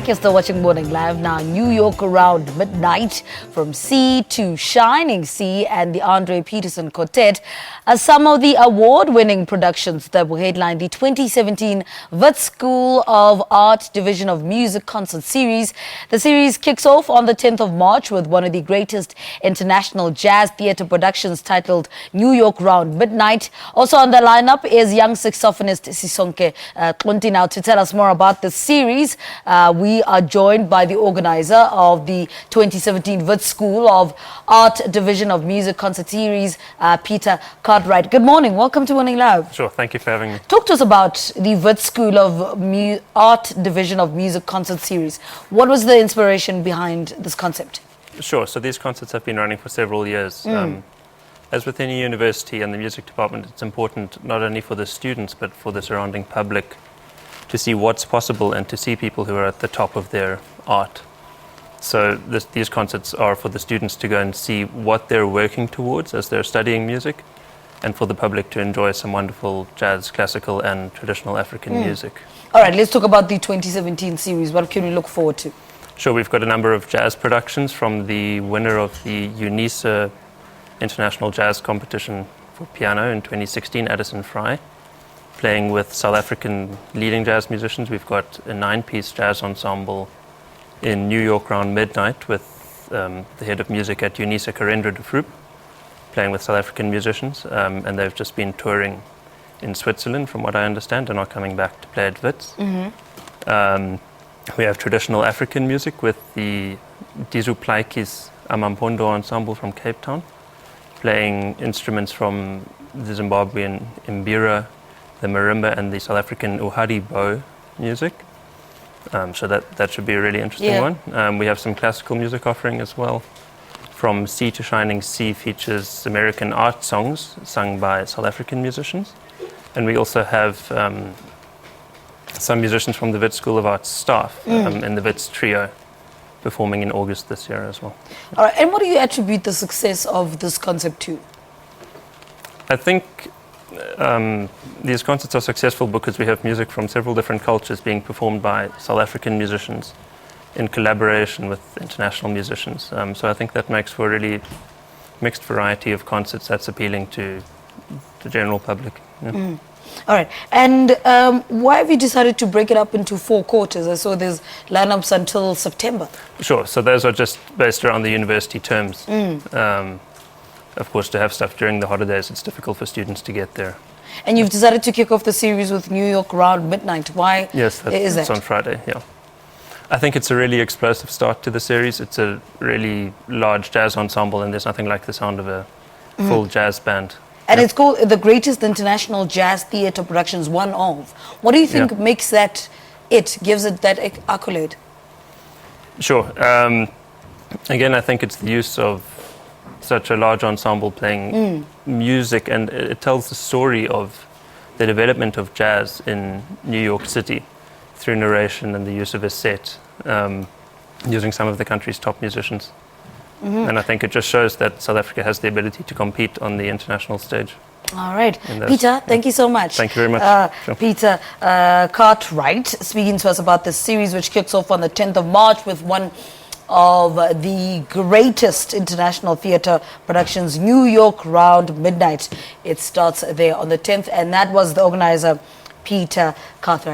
You're still watching Morning Live now. New York around midnight, from Sea to Shining Sea and the Andre Petersen Quartet are some of the award-winning productions that will headline the 2017 Wits School of Art Division of Music Concert Series. The series kicks off on the 10th of March with one of the greatest international jazz theatre productions titled New York Round Midnight. Also on the lineup is young saxophonist Sisonke Xonti. Now, to tell us more about this series, we are joined by the organizer of the 2017 Wits School of Art Division of Music Concert Series, Peter Cartwright. Good morning. Welcome to Morning Live. Sure. Thank you for having me. Talk to us about the Wits School of Art Division of Music Concert Series. What was the inspiration behind this concept? Sure. So these concerts have been running for several years. As with any university and the music department, it's important not only for the students but for the surrounding public to see what's possible and to see people who are at the top of their art. So these concerts are for the students to go and see what they're working towards as they're studying music, and for the public to enjoy some wonderful jazz, classical and traditional African music. All right, let's talk about the 2017 series. What can we look forward to? Sure, we've got a number of jazz productions from the winner of the UNISA International Jazz Competition for Piano in 2016, Addison Fry, playing with South African leading jazz musicians. We've got a 9-piece jazz ensemble in New York around midnight with the head of music at UNISA, Karendra de Vroep, playing with South African musicians. And they've just been touring in Switzerland, from what I understand, and are coming back to play at Wits. We have traditional African music with the Dizu Plaikis Amampondo ensemble from Cape Town, playing instruments from the Zimbabwean mbira, the marimba and the South African uhari bow music. So that should be a really interesting one. We have some classical music offering as well. From Sea to Shining Sea features American art songs sung by South African musicians. And we also have some musicians from the Wits School of Arts staff in the Wits Trio performing in August this year as well. All right, and what do you attribute the success of this concept to? I think these concerts are successful because we have music from several different cultures being performed by South African musicians in collaboration with international musicians. So I think that makes for a really mixed variety of concerts that's appealing to the general public. Yeah. All right, and why have you decided to break it up into 4 quarters? I saw there's lineups until September. Sure, so those are just based around the university terms. Of course, to have stuff during the holidays, it's difficult for students to get there. And you've decided to kick off the series with New York Round Midnight. Why is that? It's on Friday, yeah. I think it's a really explosive start to the series. It's a really large jazz ensemble, and there's nothing like the sound of a full jazz band. And it's called the greatest international jazz theatre productions, one of. What do you think makes that gives it that accolade? Sure. Again, I think it's the use of such a large ensemble playing music, and it tells the story of the development of jazz in New York City through narration and the use of a set, using some of the country's top musicians. And I think it just shows that South Africa has the ability to compete on the international stage. All right. Peter, thank you so much. Thank you very much. Sure. Peter Cartwright speaking to us about this series, which kicks off on the 10th of March with one of the greatest international theatre productions, New York Round Midnight. It starts there on the 10th, and that was the organizer, Peter Cartwright.